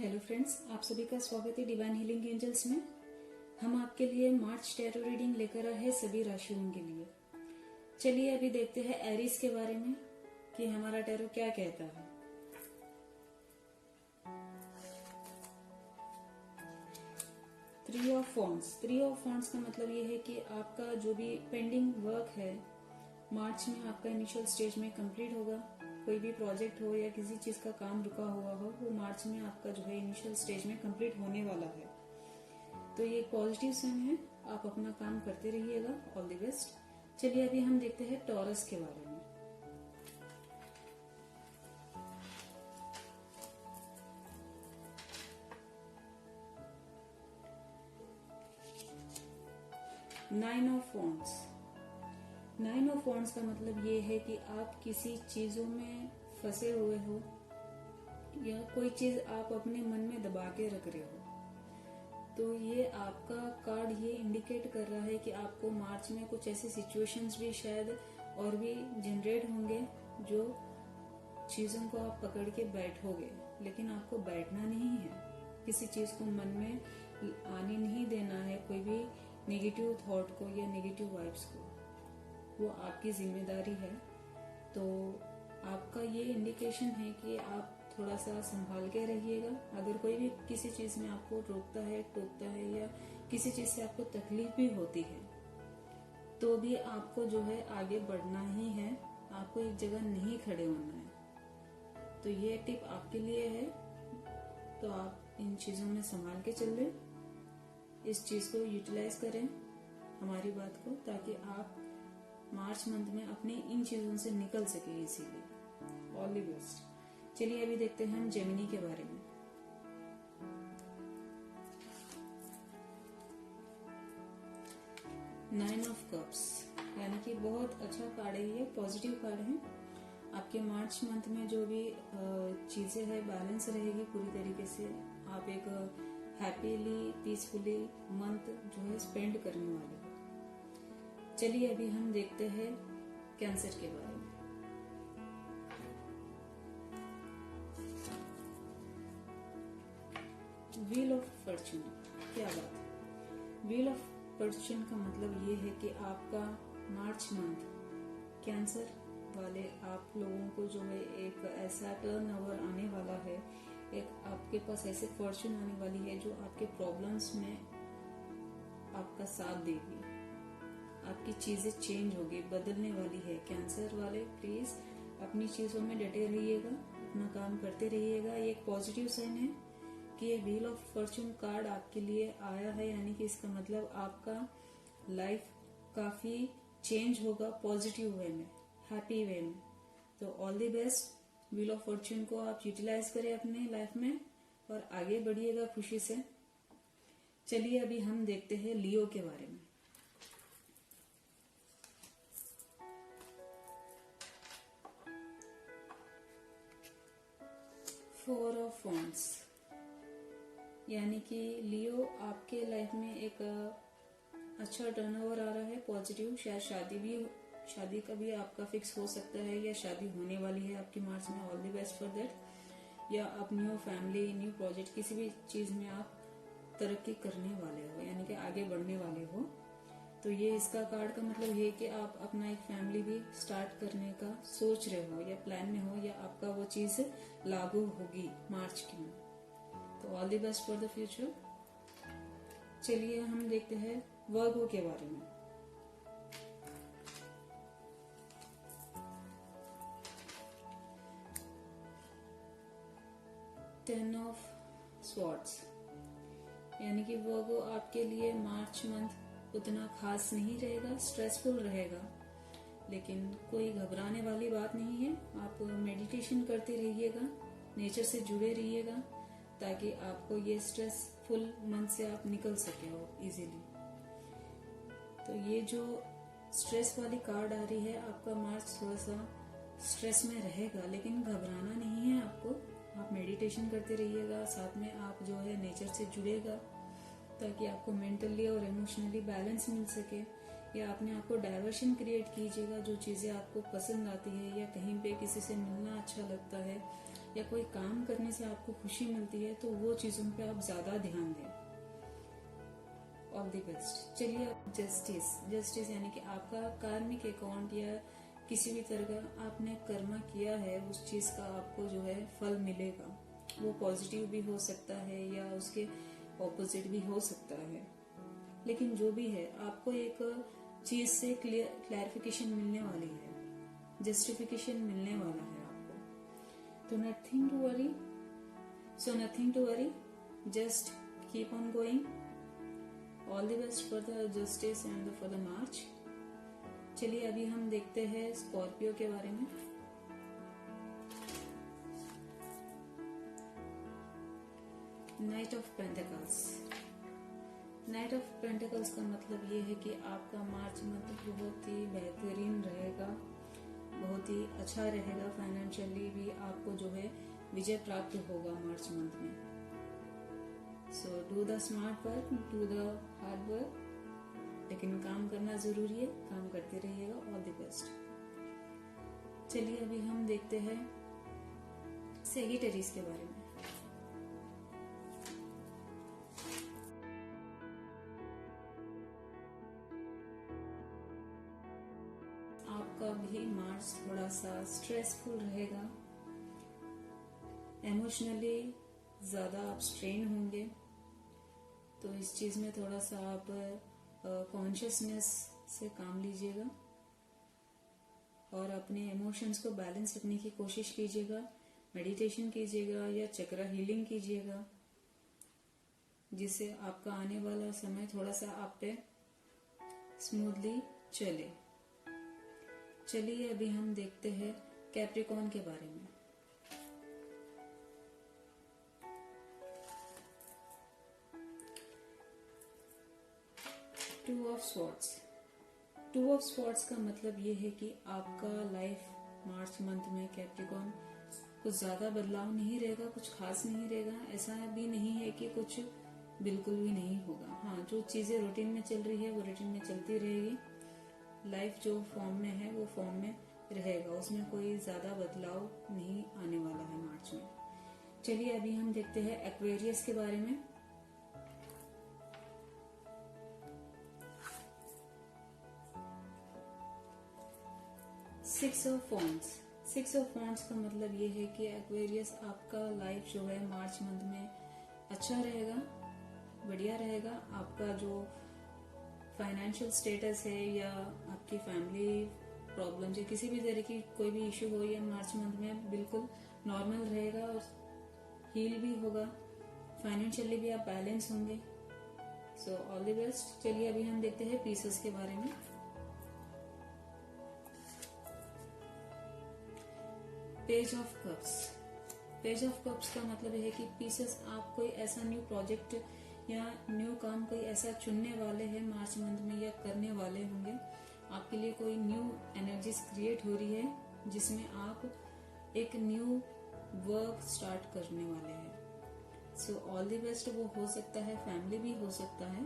Hello friends, आप सभी का स्वागत है डिवाइन हीलिंग एंजल्स में। हम आपके लिए मार्च टैरो रीडिंग लेकर आए हैं सभी राशियों के लिए। चलिए अभी देखते हैं एरीज के बारे में कि हमारा टैरो क्या कहता है। थ्री ऑफ वॉन्ड्स का मतलब ये है कि आपका जो भी पेंडिंग वर्क है मार्च में आपका इनिशियल स्टेज में कंप्लीट होगा। कोई भी प्रोजेक्ट हो या किसी चीज का काम रुका हुआ हो वो मार्च में आपका जो है इनिशियल स्टेज में कंप्लीट होने वाला है। तो ये एक पॉजिटिव साइन है, आप अपना काम करते रहिएगा। All the best. चलिए अभी हम देखते हैं टॉरस के बारे में। नाइन ऑफ वॉन्ड्स का मतलब ये है कि आप किसी चीजों में फंसे हुए हो या कोई चीज आप अपने मन में दबा के रख रहे हो। तो ये आपका कार्ड ये इंडिकेट कर रहा है कि आपको मार्च में कुछ ऐसे सिचुएशंस भी शायद और भी जनरेट होंगे जो चीजों को आप पकड़ के बैठोगे, लेकिन आपको बैठना नहीं है। किसी चीज को मन में आने नहीं देना है, कोई भी नेगेटिव थॉट को या नेगेटिव वाइब्स को। वो आपकी जिम्मेदारी है। तो आपका ये इंडिकेशन है कि आप थोड़ा सा संभाल के रहिएगा। अगर कोई भी किसी चीज में आपको रोकता है, टोकता है या किसी चीज से आपको तकलीफ भी होती है तो भी आपको जो है आगे बढ़ना ही है, आपको एक जगह नहीं खड़े होना है। तो ये टिप आपके लिए है। तो आप इन चीजों में संभाल के चल रहे, इस चीज को यूटिलाइज करें हमारी बात को, ताकि आप मार्च मंथ में अपने इन चीजों से निकल सके इसीलिए। All the best. चलिए अभी देखते हैं हम जेमिनी के बारे में। नाइन ऑफ कप्स यानी कि बहुत अच्छा कार्ड है, ये पॉजिटिव कार्ड है। आपके मार्च मंथ में जो भी चीजें है बैलेंस रहेगी पूरी तरीके से। आप एक हैप्पीली पीसफुली मंथ जो है स्पेंड करने वाले हो। चलिए अभी हम देखते हैं कैंसर के बारे में। व्हील ऑफ फॉर्च्यून, क्या बात है। व्हील ऑफ फॉर्च्यून का मतलब ये है कि आपका मार्च मंथ कैंसर वाले आप लोगों को जो है एक ऐसा टर्नओवर आने वाला है, एक आपके पास ऐसे फॉर्च्यून आने वाली है जो आपके प्रॉब्लम्स में आपका साथ देगी। आपकी चीजें चेंज होगी, बदलने वाली है। कैंसर वाले प्लीज अपनी चीजों में डटे रहिएगा, अपना काम करते रहिएगा। ये एक पॉजिटिव साइन है कि ये व्हील ऑफ फॉर्च्यून कार्ड आपके लिए आया है, यानी कि इसका मतलब आपका लाइफ काफी चेंज होगा पॉजिटिव वे में, हैप्पी वे में। तो all the best. Wheel of Fortune को आप यूटिलाइज करें अपने लाइफ में और आगे बढ़िएगा खुशी से। चलिए अभी हम देखते हैं लियो के बारे में। फोर ऑफ वॉन्ड्स यानी कि लियो आपके लाइफ में एक अच्छा टर्नओवर आ रहा है, पॉजिटिव। शायद शादी का भी आपका फिक्स हो सकता है या शादी होने वाली है आपकी मार्च में। All the best for that. या आप न्यू फैमिली, न्यू प्रोजेक्ट, किसी भी चीज में आप तरक्की करने वाले हो, यानी कि आगे बढ़ने वाले हो। तो ये इसका कार्ड का मतलब ये कि आप अपना एक फैमिली भी स्टार्ट करने का सोच रहे हो या प्लान में हो, या आपका वो चीज लागू होगी मार्च की में। तो all the best for the future. चलिए हम देखते हैं वर्गो के बारे में। टेन ऑफ स्वॉर्ड्स यानी कि वर्गो आपके लिए मार्च मंथ उतना खास नहीं रहेगा, स्ट्रेसफुल रहेगा, लेकिन कोई घबराने वाली बात नहीं है। आप मेडिटेशन करते रहिएगा, नेचर से जुड़े रहिएगा, ताकि आपको ये स्ट्रेसफुल मंथ से आप निकल सके हो इजीली। तो ये जो स्ट्रेस वाली कार्ड आ रही है, आपका मार्च थोड़ा सा स्ट्रेस में रहेगा, लेकिन घबराना नहीं है आपको। आप मेडिटेशन करते रहिएगा, साथ में आप जो है नेचर से जुड़ेगा, ताकि आपको मेंटली और इमोशनली बैलेंस मिल सके। या अपने आप को डायवर्शन क्रिएट कीजिएगा, जो चीजें आपको पसंद आती है या कहीं पे किसी से मिलना अच्छा लगता है या कोई काम करने से आपको खुशी मिलती है, तो वो चीजों पे आप ज्यादा ध्यान दें। All the best. चलिए, जस्टिस यानी कि आपका कार्मिक अकाउंट या किसी भी तरह का आपने कर्मा किया है, उस चीज का आपको जो है फल मिलेगा। वो पॉजिटिव भी हो सकता है या उसके ऑपोजिट भी हो सकता है, लेकिन जो भी है आपको एक चीज से क्लैरिफिकेशन मिलने वाली है, जस्टिफिकेशन मिलने वाला है आपको। तो nothing to worry, just keep on going. All the best for the justice and for the march. चलिए अभी हम देखते हैं स्कॉर्पियो के बारे में। नाइट ऑफ पेंटिकल्स का मतलब ये है कि आपका मार्च मंथ बहुत ही बेहतरीन रहेगा, बहुत ही अच्छा रहेगा। फाइनेंशियली भी आपको जो है विजय प्राप्त होगा मार्च मंथ में। So do the smart work, do the hard work, लेकिन काम करना जरूरी है, काम करते रहिएगा। All the best. चलिए अभी हम देखते हैं सेजिटेरियस के बारे में। आपका भी मार्च थोड़ा सा स्ट्रेसफुल रहेगा, इमोशनली ज्यादा आप स्ट्रेन होंगे, तो इस चीज में थोड़ा सा आप कॉन्शियसनेस से काम लीजिएगा और अपने इमोशंस को बैलेंस रखने की कोशिश कीजिएगा। मेडिटेशन कीजिएगा या चक्र हीलिंग कीजिएगा, जिससे आपका आने वाला समय थोड़ा सा आप पे स्मूथली चले। चलिए अभी हम देखते हैं कैप्रिकॉर्न के बारे में। टू ऑफ स्वॉर्ड्स का मतलब ये है कि आपका लाइफ मार्च मंथ में कैप्रिकॉर्न कुछ ज्यादा बदलाव नहीं रहेगा, कुछ खास नहीं रहेगा। ऐसा भी नहीं है कि कुछ बिल्कुल भी नहीं होगा। हाँ, जो चीजें रूटीन में चल रही है वो रूटीन में चलती रहेगी। लाइफ जो फॉर्म में है वो फॉर्म में रहेगा, उसमें कोई ज्यादा बदलाव नहीं आने वाला है मार्च में। चलिए अभी हम देखते हैं एक्वेरियस के बारे में। सिक्स ऑफ वॉन्ड्स का मतलब ये है कि एक्वेरियस आपका लाइफ जो है मार्च मंथ में अच्छा रहेगा, बढ़िया रहेगा। आपका जो फाइनेंशियल स्टेटस है या आपकी फैमिली प्रॉब्लम या किसी भी तरह की कोई भी इश्यू हो, ये मार्च मंथ में बिल्कुल नॉर्मल रहेगा और हील भी होगा। फाइनेंशियली भी आप बैलेंस होंगे। So all the best. चलिए अभी हम देखते हैं पीसेस के बारे में। पेज ऑफ कप्स का मतलब है कि पीसेस आप कोई ऐसा न्यू प्रोजेक्ट या न्यू काम कोई ऐसा चुनने वाले हैं मार्च मंथ में या करने वाले होंगे। आपके लिए कोई न्यू एनर्जीज क्रिएट हो रही है जिसमें आप एक न्यू वर्क स्टार्ट करने वाले हैं। So all the best. वो हो सकता है फैमिली भी हो सकता है,